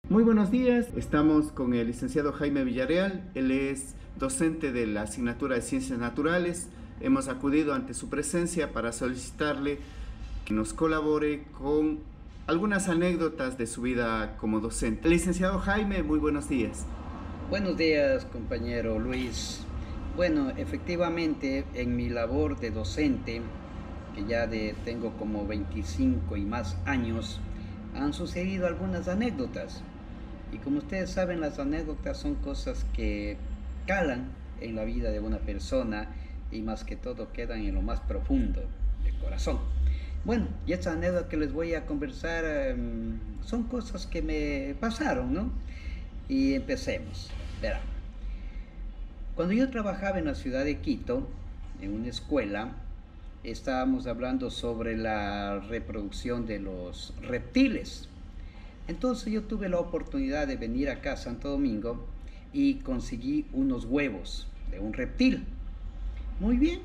Muy buenos días, estamos con el licenciado Jaime Villarreal, él es docente de la asignatura de Ciencias Naturales. Hemos acudido ante su presencia para solicitarle que nos colabore con algunas anécdotas de su vida como docente. Licenciado Jaime, muy buenos días. Buenos días, compañero Luis. Bueno, efectivamente, en mi labor de docente, que tengo como 25 y más años, han sucedido algunas anécdotas. Y como ustedes saben, las anécdotas son cosas que calan en la vida de una persona y más que todo quedan en lo más profundo del corazón. Bueno, y estas anécdotas que les voy a conversar son cosas que me pasaron, ¿no? Y empecemos. Verán, cuando yo trabajaba en la ciudad de Quito, en una escuela, estábamos hablando sobre la reproducción de los reptiles. Entonces yo tuve la oportunidad de venir acá a Santo Domingo y conseguí unos huevos de un reptil. Muy bien,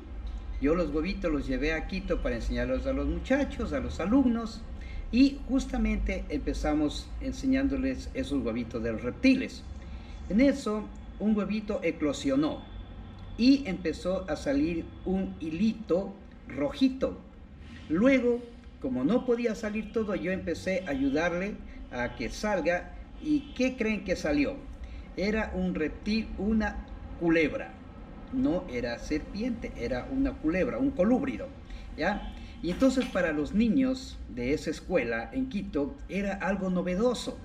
yo los huevitos los llevé a Quito para enseñarlos a los muchachos, a los alumnos, y justamente empezamos enseñándoles esos huevitos de los reptiles. En eso, un huevito eclosionó y empezó a salir un hilito rojito. Luego, como no podía salir todo, yo empecé a ayudarle a que salga. ¿Y qué creen que salió? Era un reptil, una culebra. No era serpiente, era una culebra, un colúbrido, ¿ya? Y entonces para los niños de esa escuela en Quito era algo novedoso.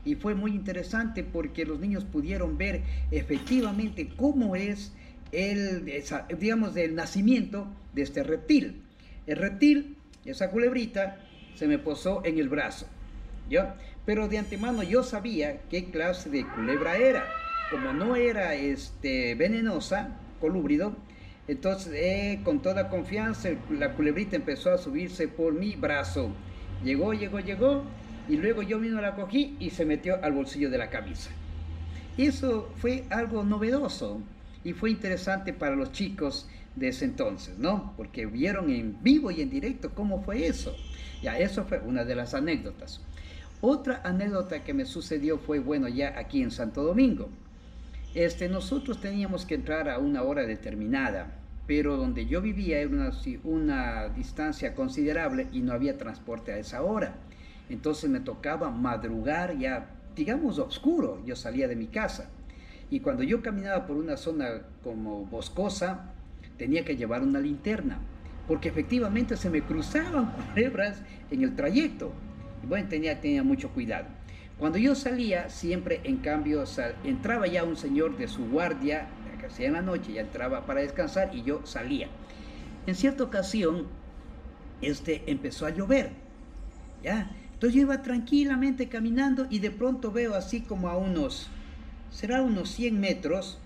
Y fue muy interesante porque los niños pudieron ver efectivamente cómo es el nacimiento de este reptil. El reptil, esa culebrita, se me posó en el brazo, ¿ya? Pero de antemano yo sabía qué clase de culebra era. Como no era venenosa, colúbrido, entonces con toda confianza la culebrita empezó a subirse por mi brazo. Llegó, y luego yo mismo la cogí y se metió al bolsillo de la camisa. Eso fue algo novedoso y fue interesante para los chicos de ese entonces, ¿no? Porque vieron en vivo y en directo cómo fue eso. Ya, eso fue una de las anécdotas. Otra anécdota que me sucedió fue, bueno, ya aquí en Santo Domingo. Nosotros teníamos que entrar a una hora determinada, pero donde yo vivía era una distancia considerable y no había transporte a esa hora. Entonces me tocaba madrugar ya, digamos, oscuro. Yo salía de mi casa. Y cuando yo caminaba por una zona como boscosa, tenía que llevar una linterna, porque efectivamente se me cruzaban culebras en el trayecto. Y bueno, tenía mucho cuidado. Cuando yo salía, siempre en cambio, entraba ya un señor de su guardia, que hacía en la noche, ya entraba para descansar y yo salía. En cierta ocasión, empezó a llover, ¿ya? Entonces yo iba tranquilamente caminando y de pronto veo así como será unos 100 metros,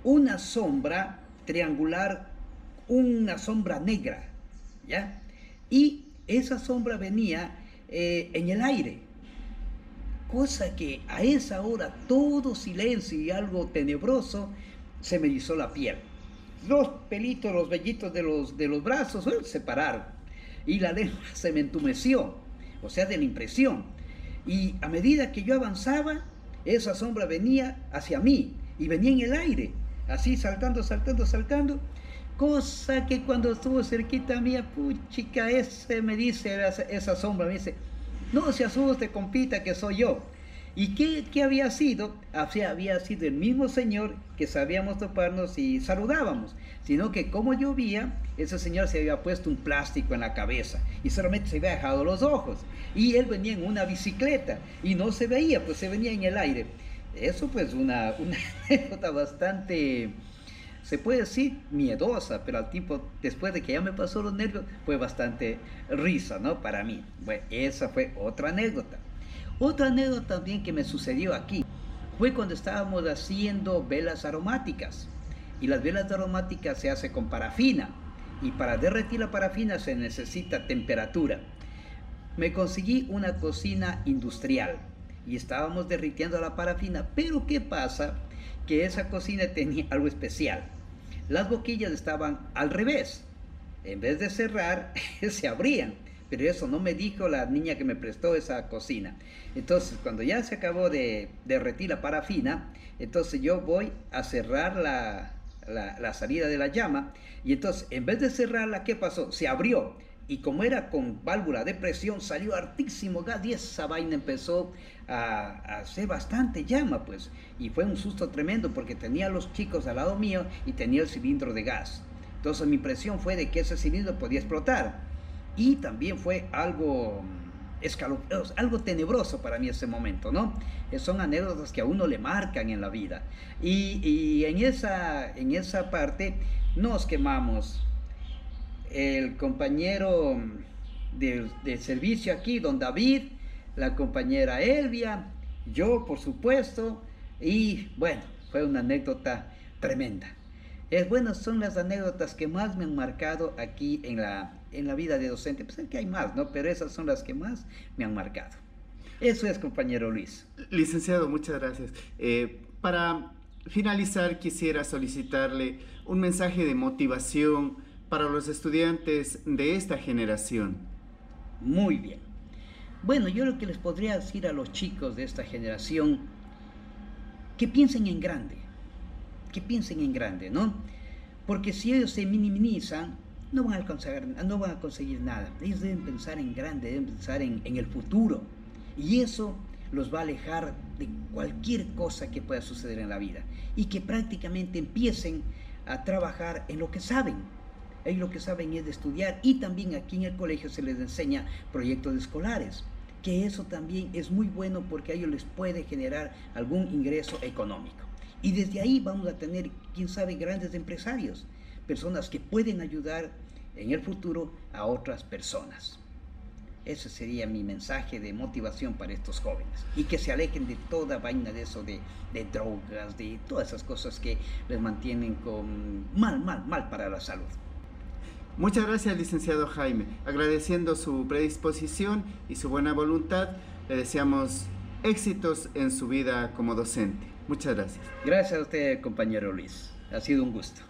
una sombra triangular, una sombra negra, ¿ya? Y esa sombra venía en el aire, cosa que a esa hora todo silencio y algo tenebroso, se me erizó la piel. Los pelitos, los vellitos de los brazos se pararon y la lengua se me entumeció, o sea, de la impresión. Y a medida que yo avanzaba, esa sombra venía hacia mí y venía en el aire, así saltando, cosa que cuando estuvo cerquita mía, puchica, me dice esa sombra, me dice: no se asuste, compita, que soy yo. ¿Y qué había sido? Había sido el mismo señor que sabíamos toparnos y saludábamos, sino que como llovía, ese señor se había puesto un plástico en la cabeza y solamente se había dejado los ojos. Y él venía en una bicicleta y no se veía, pues se venía en el aire. Eso pues una anécdota bastante, se puede decir, miedosa, pero al tiempo, después de que ya me pasó los nervios, fue bastante risa, ¿no? Para mí. Bueno, esa fue otra anécdota. Otra anécdota también que me sucedió aquí fue cuando estábamos haciendo velas aromáticas. Y las velas aromáticas se hace con parafina. Y para derretir la parafina se necesita temperatura. Me conseguí una cocina industrial y estábamos derritiendo la parafina. Pero ¿qué pasa? Que esa cocina tenía algo especial. Las boquillas estaban al revés. En vez de cerrar, se abrían. pero eso no me dijo la niña que me prestó esa cocina. Entonces, cuando ya se acabó de derretir la parafina, entonces yo voy a cerrar la salida de la llama, y entonces en vez de cerrarla, ¿qué pasó? Se abrió, y como era con válvula de presión, salió hartísimo gas, y esa vaina empezó a hacer bastante llama, pues, y fue un susto tremendo porque tenía a los chicos al lado mío y tenía el cilindro de gas. Entonces mi impresión fue de que ese cilindro podía explotar, y también fue algo algo tenebroso para mí ese momento, ¿no? Son anécdotas que a uno le marcan en la vida. Y en esa parte nos quemamos. El compañero de servicio aquí, don David, la compañera Elvia, yo por supuesto, y bueno, fue una anécdota tremenda. Bueno, son las anécdotas que más me han marcado aquí en la vida de docente. Pues es que hay más, ¿no? Pero esas son las que más me han marcado. Eso es, compañero Luis. Licenciado, muchas gracias. Para finalizar, quisiera solicitarle un mensaje de motivación para los estudiantes de esta generación. Muy bien. Bueno, yo lo que les podría decir a los chicos de esta generación, que piensen en grande. Que piensen en grande, ¿no? Porque si ellos se minimizan, no van a conseguir nada. Ellos deben pensar en grande, deben pensar en el futuro. Y eso los va a alejar de cualquier cosa que pueda suceder en la vida. Y que prácticamente empiecen a trabajar en lo que saben. Ellos lo que saben es de estudiar, y también aquí en el colegio se les enseña proyectos escolares, que eso también es muy bueno porque a ellos les puede generar algún ingreso económico. Y desde ahí vamos a tener, quién sabe, grandes empresarios, personas que pueden ayudar en el futuro a otras personas. Ese sería mi mensaje de motivación para estos jóvenes. Y que se alejen de toda vaina de eso, de drogas, de todas esas cosas que les mantienen con mal para la salud. Muchas gracias, licenciado Jaime. Agradeciendo su predisposición y su buena voluntad, le deseamos éxitos en su vida como docente. Muchas gracias. Gracias a usted, compañero Luis. Ha sido un gusto.